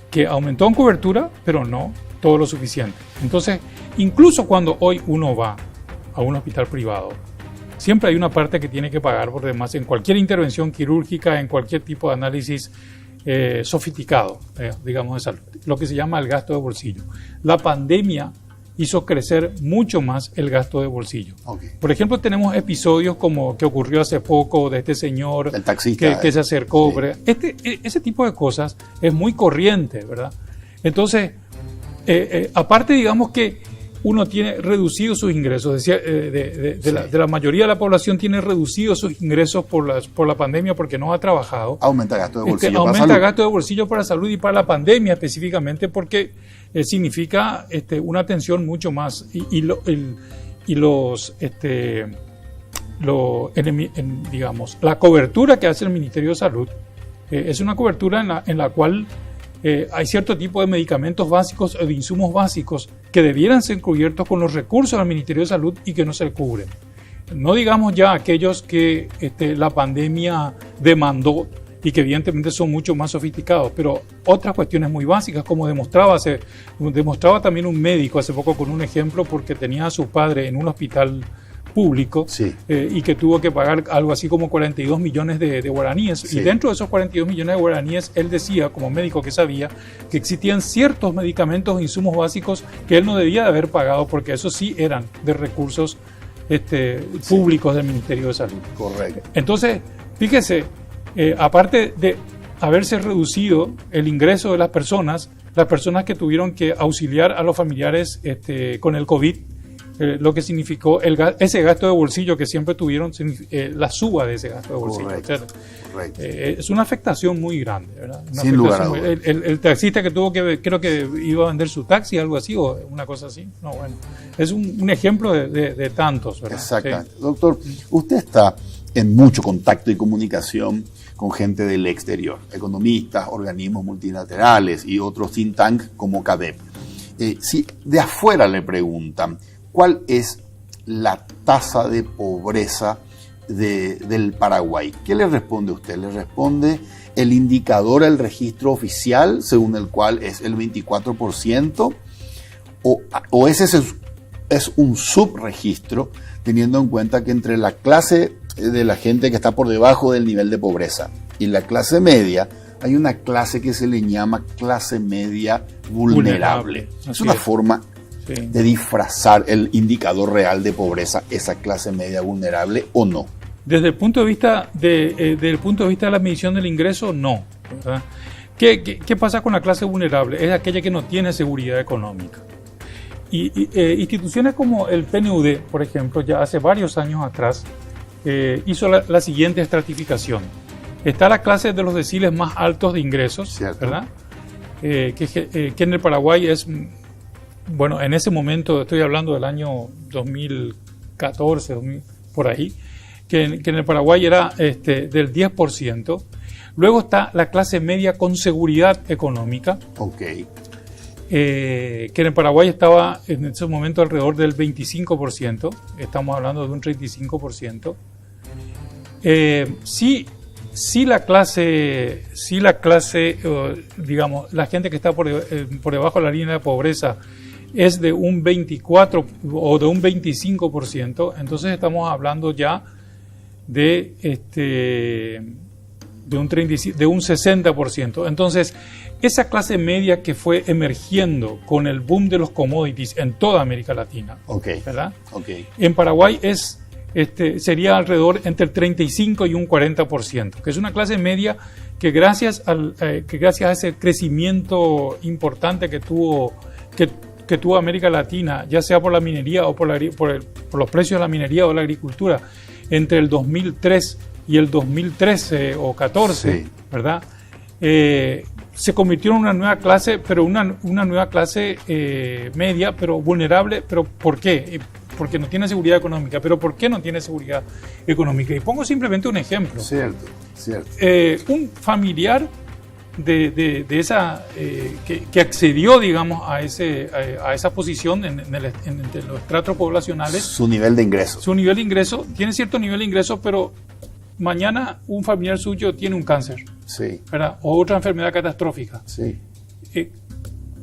que aumentó en cobertura, pero no todo lo suficiente. Entonces, incluso cuando hoy uno va a un hospital privado, siempre hay una parte que tiene que pagar por demás en cualquier intervención quirúrgica, en cualquier tipo de análisis sofisticado, digamos, de salud, lo que se llama el gasto de bolsillo. La pandemia hizo crecer mucho más el gasto de bolsillo. Okay. Por ejemplo, tenemos episodios como que ocurrió hace poco de este señor el taxista, que se acercó. Sí. Ese tipo de cosas es muy corriente, ¿verdad? Entonces, aparte, digamos que uno tiene reducido sus ingresos, de la mayoría de la población tiene reducido sus ingresos por la pandemia porque no ha trabajado. Aumenta gasto de bolsillo para aumenta salud. gasto de bolsillo para salud y para la pandemia específicamente porque significa una atención mucho más digamos, la cobertura que hace el Ministerio de Salud es una cobertura en la cual hay cierto tipo de medicamentos básicos o de insumos básicos que debieran ser cubiertos con los recursos del Ministerio de Salud y que no se cubren. No digamos ya aquellos que la pandemia demandó y que evidentemente son mucho más sofisticados, pero otras cuestiones muy básicas, como demostraba también un médico hace poco con un ejemplo, porque tenía a su padre en un hospital público, sí, y que tuvo que pagar algo así como 42 millones de guaraníes. Sí. Y dentro de esos 42 millones de guaraníes, él decía, como médico que sabía, que existían ciertos medicamentos e insumos básicos que él no debía de haber pagado, porque esos sí eran de recursos públicos del Ministerio de Salud. Correcto. Entonces, fíjese, aparte de haberse reducido el ingreso de las personas que tuvieron que auxiliar a los familiares con el COVID, lo que significó ese gasto de bolsillo que siempre tuvieron, la suba de ese gasto de bolsillo. Correcto. Es una afectación muy grande, ¿verdad? Sin lugar a dudas. El taxista que tuvo creo que iba a vender su taxi, algo así, o una cosa así. No, bueno, es un ejemplo de tantos, ¿verdad? Exactamente. Sí. Doctor, usted está en mucho contacto y comunicación con gente del exterior, economistas, organismos multilaterales y otros think tanks como CADEP. Si de afuera le preguntan, ¿cuál es la tasa de pobreza del Paraguay? ¿Qué le responde usted? ¿Le responde el indicador, el registro oficial, según el cual es el 24%? ¿O ese es un subregistro, teniendo en cuenta que entre la clase de la gente que está por debajo del nivel de pobreza y la clase media, hay una clase que se le llama clase media vulnerable? Es una forma de disfrazar el indicador real de pobreza, esa clase media vulnerable, ¿o no? Desde el punto de vista de la medición del ingreso, no, ¿verdad? ¿Qué pasa con la clase vulnerable? Es aquella que no tiene seguridad económica. Y instituciones como el PNUD, por ejemplo, ya hace varios años atrás, hizo la siguiente estratificación. Está la clase de los deciles más altos de ingresos, ¿cierto? ¿Verdad? Que en el Paraguay es... Bueno, en ese momento, estoy hablando del año 2014, por ahí, que en el Paraguay era del 10%. Luego está la clase media con seguridad económica, okay, que en el Paraguay estaba en ese momento alrededor del 25%, estamos hablando de un 35%. Sí si la clase, digamos, la gente que está por debajo de la línea de pobreza es de un 24 o de un 25%, entonces estamos hablando ya de un 60%. Entonces, esa clase media que fue emergiendo con el boom de los commodities en toda América Latina, ¿verdad? En Paraguay sería alrededor entre el 35 y un 40%, que es una clase media que gracias a ese crecimiento importante que tuvo América Latina, ya sea por la minería o por los precios de la minería o la agricultura, entre el 2003 y el 2013 o 14, sí, ¿verdad? Se convirtió en una nueva clase, pero una nueva clase media, pero vulnerable. ¿Pero por qué? Porque no tiene seguridad económica. ¿Pero por qué no tiene seguridad económica? Y pongo simplemente un ejemplo. Cierto. Un familiar de esa que accedió, digamos, a esa posición entre los estratos poblacionales. Su nivel de ingreso. Tiene cierto nivel de ingreso, pero mañana un familiar suyo tiene un cáncer, sí, ¿verdad? O otra enfermedad catastrófica. Sí.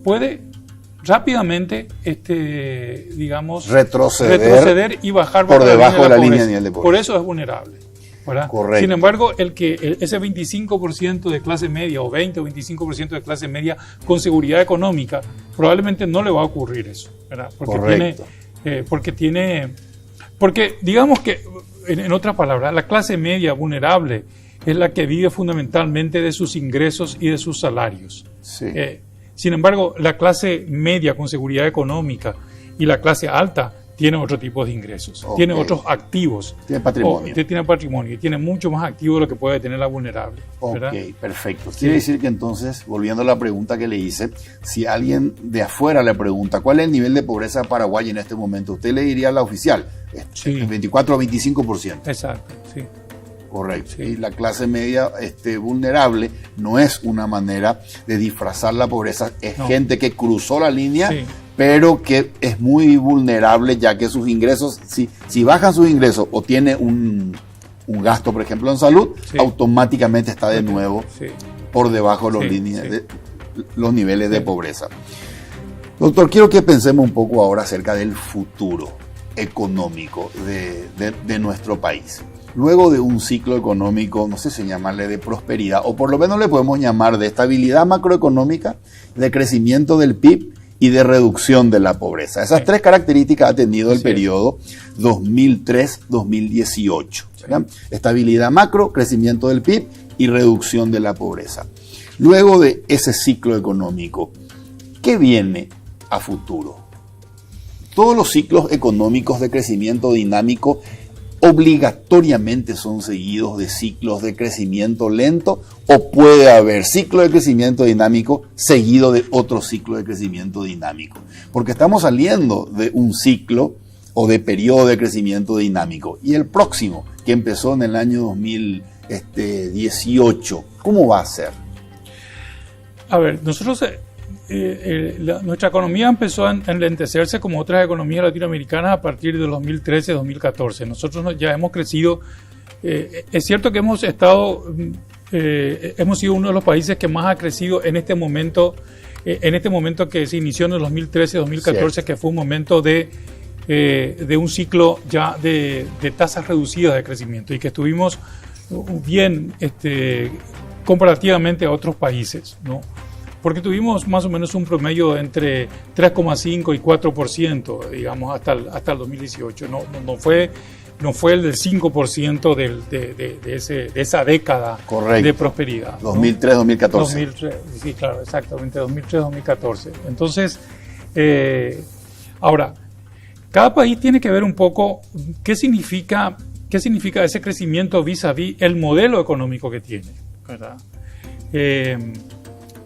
Puede rápidamente, digamos, retroceder y bajar por debajo de la línea de pobreza. Por eso es vulnerable, ¿verdad? Correcto. Sin embargo, ese 25% de clase media o 20 o 25% de clase media con seguridad económica, probablemente no le va a ocurrir eso, ¿verdad? Porque digamos que, en otras palabras, la clase media vulnerable es la que vive fundamentalmente de sus ingresos y de sus salarios. Sí. Sin embargo, la clase media con seguridad económica y la clase alta tiene otro tipo de ingresos, tiene otros activos. Tiene patrimonio. Tiene patrimonio y tiene mucho más activo de lo que puede tener la vulnerable. ¿Verdad? Ok, perfecto. Quiere decir que entonces, volviendo a la pregunta que le hice, si alguien de afuera le pregunta cuál es el nivel de pobreza de Paraguay en este momento, usted le diría la oficial, el 24 o 25%. Exacto, sí. Correcto. Sí. Y la clase media vulnerable no es una manera de disfrazar la pobreza, es gente que cruzó la línea, sí, pero que es muy vulnerable, ya que sus ingresos, si bajan sus ingresos o tiene un gasto, por ejemplo, en salud, sí, automáticamente está de nuevo, sí, por debajo de los niveles de pobreza. Doctor, quiero que pensemos un poco ahora acerca del futuro económico de nuestro país. Luego de un ciclo económico, no sé si llamarle de prosperidad, o por lo menos le podemos llamar de estabilidad macroeconómica, de crecimiento del PIB y de reducción de la pobreza. Esas tres características ha tenido el periodo 2003-2018. ¿verdad? Estabilidad macro, crecimiento del PIB y reducción de la pobreza. Luego de ese ciclo económico, ¿qué viene a futuro? Todos los ciclos económicos de crecimiento dinámico obligatoriamente son seguidos de ciclos de crecimiento lento, o puede haber ciclo de crecimiento dinámico seguido de otro ciclo de crecimiento dinámico, porque estamos saliendo de un ciclo o de periodo de crecimiento dinámico, y el próximo, que empezó en el año 2018, ¿cómo va a ser? A ver, nosotros nuestra economía empezó a enlentecerse como otras economías latinoamericanas a partir de 2013-2014. Nosotros ya hemos crecido. Es cierto que hemos sido uno de los países que más ha crecido en este momento que se inició en el 2013-2014, que fue un momento de un ciclo ya de tasas reducidas de crecimiento, y que estuvimos bien comparativamente a otros países, ¿no? Porque tuvimos más o menos un promedio entre 3,5 y 4%, digamos, hasta el 2018. No fue el del 5% de esa década. Correcto. De prosperidad. 2003-2014. Sí, claro, exactamente, 2003-2014. Entonces, ahora, cada país tiene que ver un poco qué significa ese crecimiento vis-a-vis el modelo económico que tiene, ¿verdad?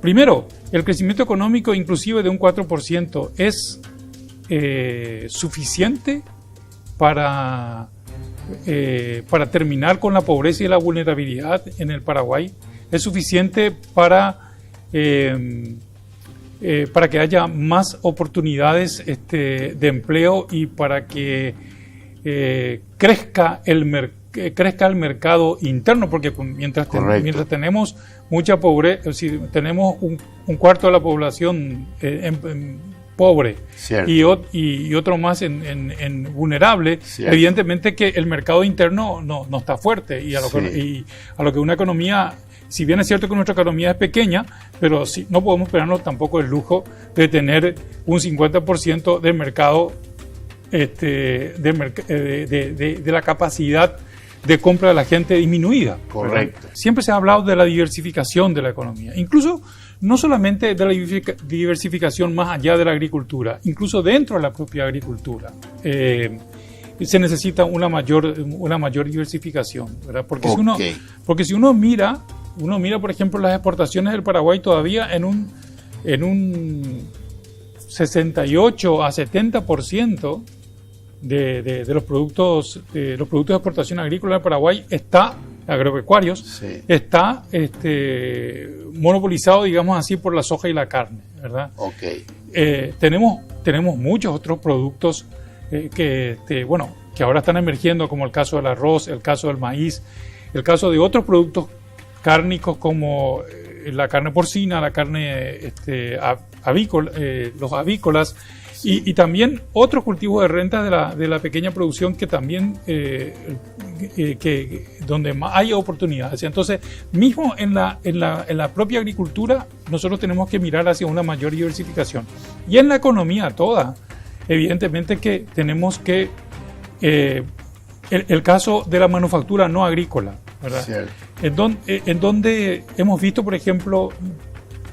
Primero, el crecimiento económico inclusive de un 4% es suficiente para terminar con la pobreza y la vulnerabilidad en el Paraguay. Es suficiente para que haya más oportunidades de empleo y para que crezca crezca el mercado interno, porque mientras tenemos mucha pobreza, si tenemos un cuarto de la población pobre y otro más en vulnerable, evidentemente que el mercado interno no está fuerte, y a lo que una economía, si bien es cierto que nuestra economía es pequeña, pero sí, no podemos esperarnos tampoco el lujo de tener un 50% del mercado, de la capacidad de compra de la gente disminuida. Correcto. ¿Verdad? Siempre se ha hablado de la diversificación de la economía, incluso no solamente de la diversificación más allá de la agricultura, incluso dentro de la propia agricultura. Se necesita una mayor diversificación, ¿verdad? Porque si uno mira, por ejemplo, las exportaciones del Paraguay todavía en un 68 a 70% de los productos de exportación agrícola del Paraguay agropecuarios, está monopolizado, digamos así, por la soja y la carne, ¿verdad? Tenemos muchos otros productos que ahora están emergiendo, como el caso del arroz, el caso del maíz, el caso de otros productos cárnicos como la carne porcina, la carne avícola, los avícolas, y también otros cultivos de rentas de la pequeña producción que también donde más hay oportunidades. Entonces, mismo en la propia agricultura, nosotros tenemos que mirar hacia una mayor diversificación. Y en la economía toda, evidentemente que tenemos que el caso de la manufactura no agrícola, ¿verdad? En donde hemos visto, por ejemplo,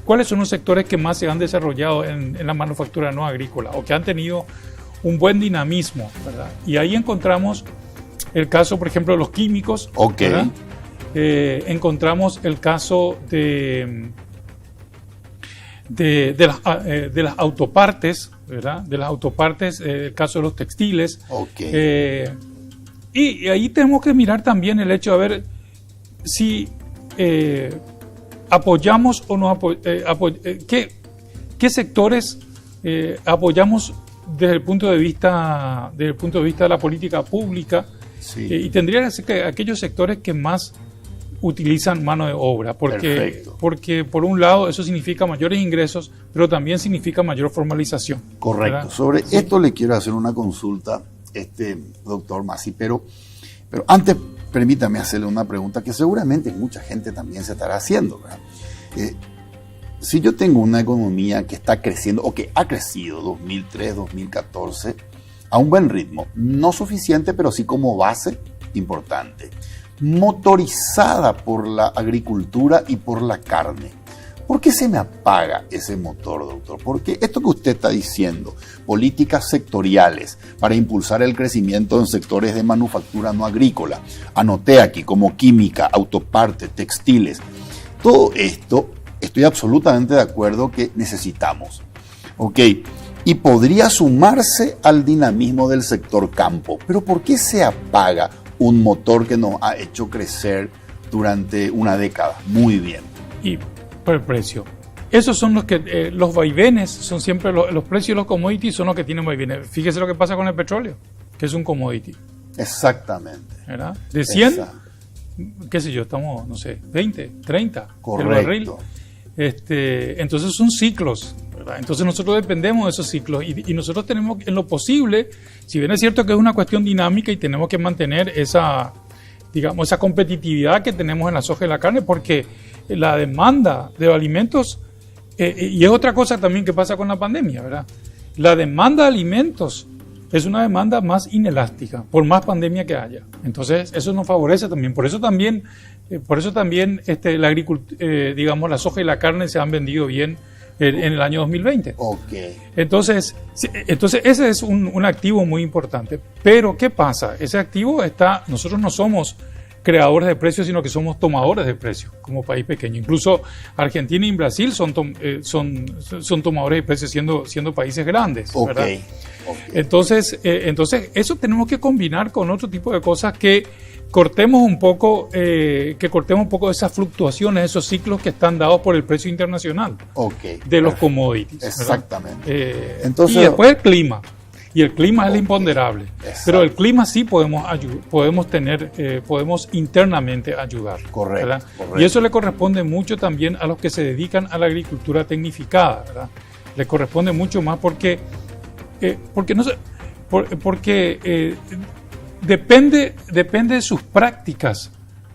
cuáles son los sectores que más se han desarrollado en la manufactura no agrícola o que han tenido un buen dinamismo, ¿verdad? Y ahí encontramos el caso, por ejemplo, de los químicos, ¿verdad? Encontramos el caso de las autopartes, ¿verdad? De las autopartes, el caso de los textiles. Y ahí tenemos que mirar también el hecho de ver si apoyamos o no qué sectores apoyamos desde el punto de vista de la política pública, y tendría que ser que aquellos sectores que más utilizan mano de obra, porque por un lado eso significa mayores ingresos, pero también significa mayor formalización. Correcto. ¿Verdad? Sobre esto le quiero hacer una consulta, doctor Massi, pero antes permítame hacerle una pregunta que seguramente mucha gente también se estará haciendo, ¿verdad? Si yo tengo una economía que está creciendo o que ha crecido 2003, 2014 a un buen ritmo, no suficiente, pero sí como base importante, motorizada por la agricultura y por la carne, ¿por qué se me apaga ese motor, doctor? Porque esto que usted está diciendo, políticas sectoriales para impulsar el crecimiento en sectores de manufactura no agrícola, anoté aquí como química, autoparte, textiles, todo esto estoy absolutamente de acuerdo que necesitamos. Y podría sumarse al dinamismo del sector campo, pero ¿por qué se apaga un motor que nos ha hecho crecer durante una década? Muy bien. Y por el precio. Esos son los que los vaivenes, son siempre los precios de los commodities son los que tienen vaivenes. Fíjese lo que pasa con el petróleo, que es un commodity. Exactamente. ¿Verdad? De 100, qué sé yo, estamos, no sé, 20, 30. Correcto. El barril. Entonces son ciclos, ¿verdad? Entonces nosotros dependemos de esos ciclos y nosotros tenemos, en lo posible, si bien es cierto que es una cuestión dinámica y tenemos que mantener esa competitividad que tenemos en la soja y la carne, porque la demanda de alimentos, y es otra cosa también que pasa con la pandemia, ¿verdad? La demanda de alimentos es una demanda más inelástica, por más pandemia que haya. Entonces, eso nos favorece también. Por eso también la agricultura, la soja y la carne se han vendido bien en el año 2020. Entonces ese es un activo muy importante. Pero, ¿qué pasa? Ese activo nosotros no somos creadores de precios, sino que somos tomadores de precios como país pequeño. Incluso Argentina y Brasil son tomadores de precios siendo países grandes, ¿verdad? Entonces eso tenemos que combinar con otro tipo de cosas que cortemos un poco esas fluctuaciones, esos ciclos que están dados por el precio internacional de los commodities. Exactamente. Entonces, y después el clima. y el clima es el imponderable. Exacto. Pero el clima sí podemos internamente ayudar. Correcto, ¿verdad? correcto. Y eso le corresponde mucho también a los que se dedican a la agricultura tecnificada, ¿verdad? Le corresponde mucho más porque depende de sus prácticas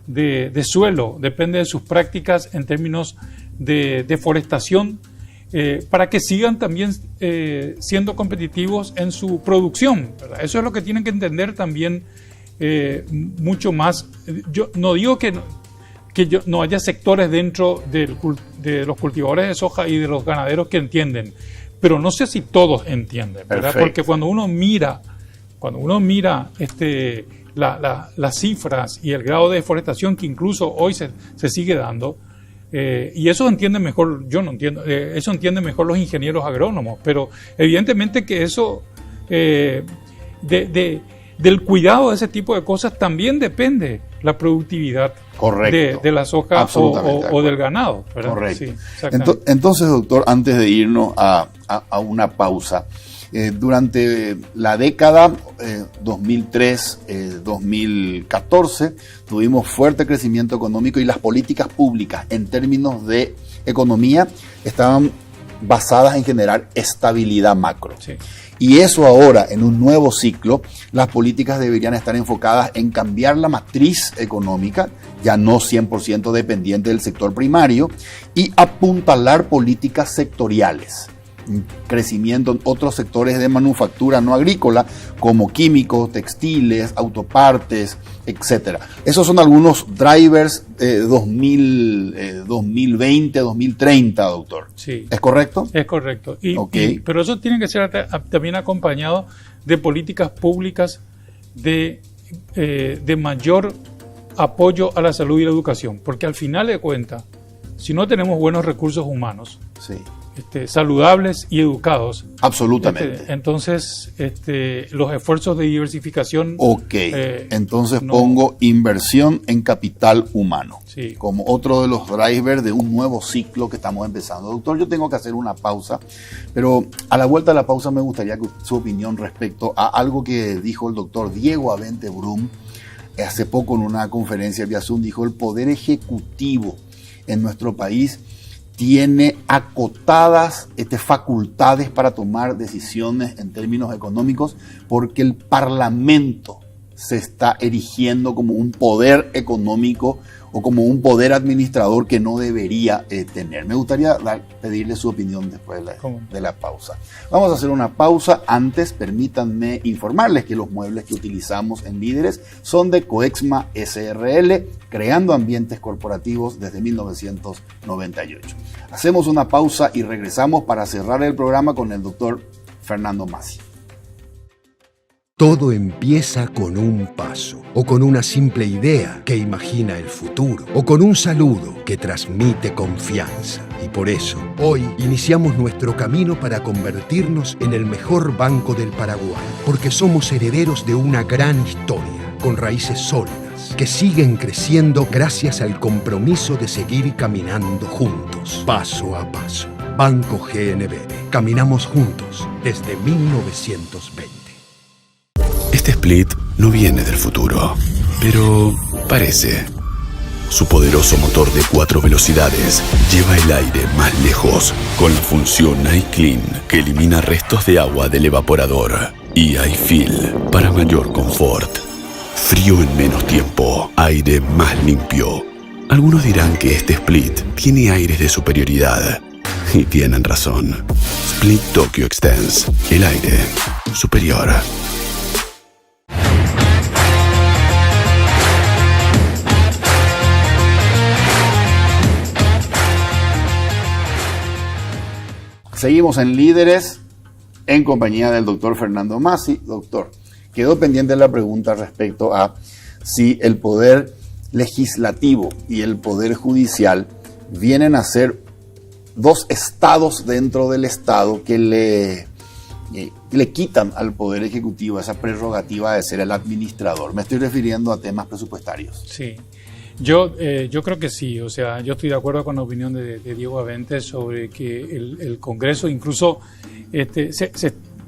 de suelo, depende de sus prácticas en términos de deforestación, para que sigan también siendo competitivos en su producción, ¿verdad? Eso es lo que tienen que entender también mucho más. Yo no digo que no haya sectores dentro de los cultivadores de soja y de los ganaderos que entienden, pero no sé si todos entienden, ¿verdad? Perfecto. Porque cuando uno mira las cifras y el grado de deforestación que incluso hoy se sigue dando, y eso entiende mejor, yo no entiendo, eso entienden mejor los ingenieros agrónomos, pero evidentemente que eso, del cuidado de ese tipo de cosas también depende la productividad. Correcto. De la soja Absolutamente o del ganado, ¿verdad? Correcto. Sí, exactamente. Entonces, doctor, antes de irnos a una pausa, durante la década 2003-2014 tuvimos fuerte crecimiento económico y las políticas públicas en términos de economía estaban basadas en generar estabilidad macro. Sí. Y eso ahora, en un nuevo ciclo, las políticas deberían estar enfocadas en cambiar la matriz económica, ya no 100% dependiente del sector primario, y apuntalar políticas sectoriales. Crecimiento en otros sectores de manufactura no agrícola, como químicos, textiles, autopartes, etc. Esos son algunos drivers 2020, 2030, doctor. Sí. ¿Es correcto? Es correcto. Okay. Pero eso tiene que ser también acompañado de políticas públicas de mayor apoyo a la salud y la educación. Porque al final de cuentas, si no tenemos buenos recursos humanos, Sí. Saludables y educados, Absolutamente. entonces los esfuerzos de diversificación... Ok, entonces no. pongo inversión en capital humano, Sí. como otro de los drivers de un nuevo ciclo que estamos empezando. Doctor, yo tengo que hacer una pausa, pero a la vuelta de la pausa me gustaría su opinión respecto a algo que dijo el doctor Diego Avente Brum hace poco en una conferencia vía Zoom. Dijo: el poder ejecutivo en nuestro país tiene acotadas facultades para tomar decisiones en términos económicos, porque el Parlamento se está erigiendo como un poder económico o como un poder administrador que no debería tener. Me gustaría pedirle su opinión después de la pausa. Vamos a hacer una pausa. Antes, permítanme informarles que los muebles que utilizamos en Líderes son de Coexma SRL, creando ambientes corporativos desde 1998. Hacemos una pausa y regresamos para cerrar el programa con el doctor Fernando Massi. Todo empieza con un paso, o con una simple idea que imagina el futuro, o con un saludo que transmite confianza. Y por eso, hoy iniciamos nuestro camino para convertirnos en el mejor banco del Paraguay, porque somos herederos de una gran historia, con raíces sólidas, que siguen creciendo gracias al compromiso de seguir caminando juntos, paso a paso. Banco GNB. Caminamos juntos desde 1920. Este split no viene del futuro, pero parece. Su poderoso motor de 4 velocidades lleva el aire más lejos con la función iClean, que elimina restos de agua del evaporador, y iFeel para mayor confort. Frío en menos tiempo, aire más limpio. Algunos dirán que este split tiene aires de superioridad, y tienen razón. Split Tokyo Extends, el aire superior. Seguimos en Líderes en compañía del doctor Fernando Massi. Doctor, quedó pendiente la pregunta respecto a si el poder legislativo y el poder judicial vienen a ser dos estados dentro del Estado que le quitan al poder ejecutivo esa prerrogativa de ser el administrador. Me estoy refiriendo a temas presupuestarios. Sí. Yo creo que sí, o sea, yo estoy de acuerdo con la opinión de Diego Avente sobre que el Congreso incluso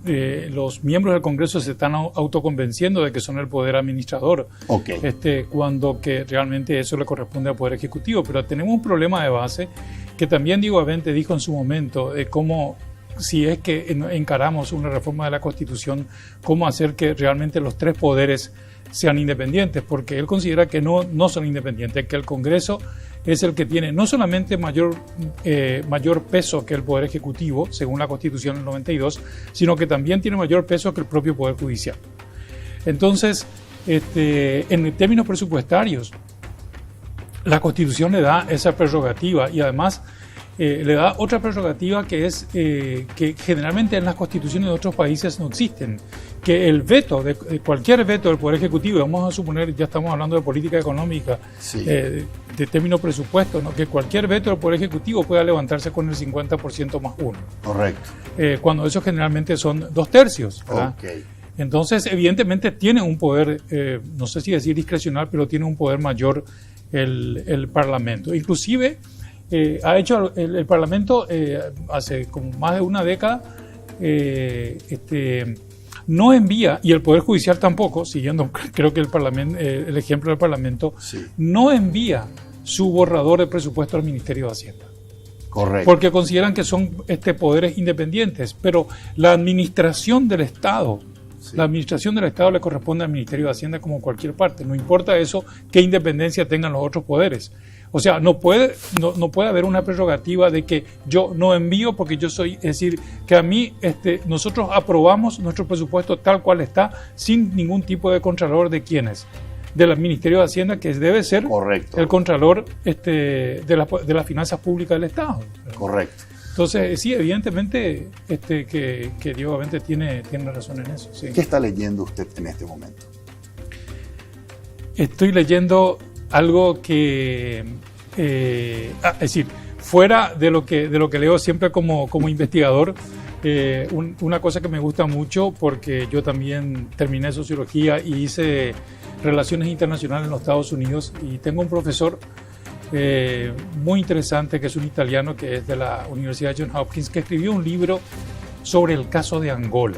los miembros del Congreso se están autoconvenciendo de que son el poder administrador, cuando que realmente eso le corresponde al Poder Ejecutivo. Pero tenemos un problema de base que también Diego Avente dijo en su momento, de cómo, si es que encaramos una reforma de la Constitución, cómo hacer que realmente los tres poderes sean independientes, porque él considera que no son independientes, que el Congreso es el que tiene no solamente mayor peso que el Poder Ejecutivo, según la Constitución del 92, sino que también tiene mayor peso que el propio Poder Judicial. Entonces, en términos presupuestarios, la Constitución le da esa prerrogativa y además le da otra prerrogativa que es que generalmente en las constituciones de otros países no existen, que el veto, cualquier veto del Poder Ejecutivo, vamos a suponer, ya estamos hablando de política económica, de término presupuesto, ¿no? Que cualquier veto del Poder Ejecutivo pueda levantarse con el 50% más uno. Correcto. Cuando eso generalmente son 2/3, ¿verdad? Okay. Entonces, evidentemente tiene un poder, no sé si decir discrecional, pero tiene un poder mayor el Parlamento. Inclusive, ha hecho el Parlamento hace como más de una década, no envía, y el Poder Judicial tampoco, siguiendo creo que el ejemplo del Parlamento, no envía su borrador de presupuesto al Ministerio de Hacienda. Correcto. Porque consideran que son poderes independientes, pero la administración del Estado, la administración del Estado le corresponde al Ministerio de Hacienda como cualquier parte, no importa eso, qué independencia tengan los otros poderes. O sea, no puede haber una prerrogativa de que yo no envío porque yo soy, es decir, que a mí nosotros aprobamos nuestro presupuesto tal cual está, sin ningún tipo de contralor de quiénes, del Ministerio de Hacienda, que debe ser el contralor de las finanzas públicas del Estado. Correcto. Entonces, sí, evidentemente que Diego Avente tiene razón en eso. Sí. ¿Qué está leyendo usted en este momento? Estoy leyendo algo que, es decir, fuera de lo que leo siempre como investigador, una cosa que me gusta mucho, porque yo también terminé sociología y hice relaciones internacionales en los Estados Unidos, y tengo un profesor muy interesante que es un italiano que es de la Universidad Johns Hopkins, que escribió un libro sobre el caso de Angola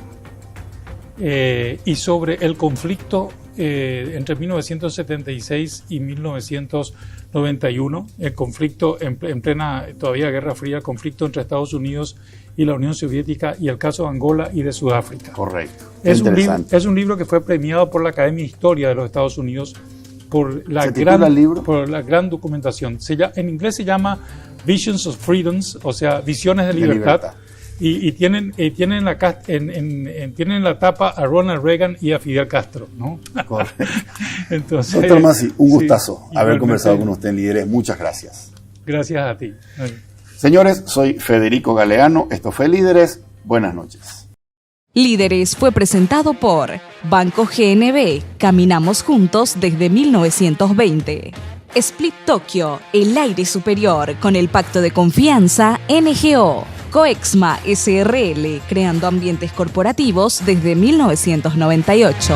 y sobre el conflicto entre 1976 y 1991, el conflicto en plena todavía Guerra Fría, el conflicto entre Estados Unidos y la Unión Soviética, y el caso de Angola y de Sudáfrica. Correcto. Es un libro que fue premiado por la Academia de Historia de los Estados Unidos por la gran documentación. En inglés se llama Visions of Freedoms, o sea, visiones de libertad. Y tienen en la tapa a Ronald Reagan y a Fidel Castro, ¿no? Correcto. Entonces, doctor Massi, un gustazo haber conversado con usted en Líderes. Muchas gracias. Gracias a ti. Señores, soy Federico Galeano. Esto fue Líderes. Buenas noches. Líderes fue presentado por Banco GNB. Caminamos juntos desde 1920. Split Tokyo, el aire superior con el pacto de confianza NGO. Coexma SRL, creando ambientes corporativos desde 1998.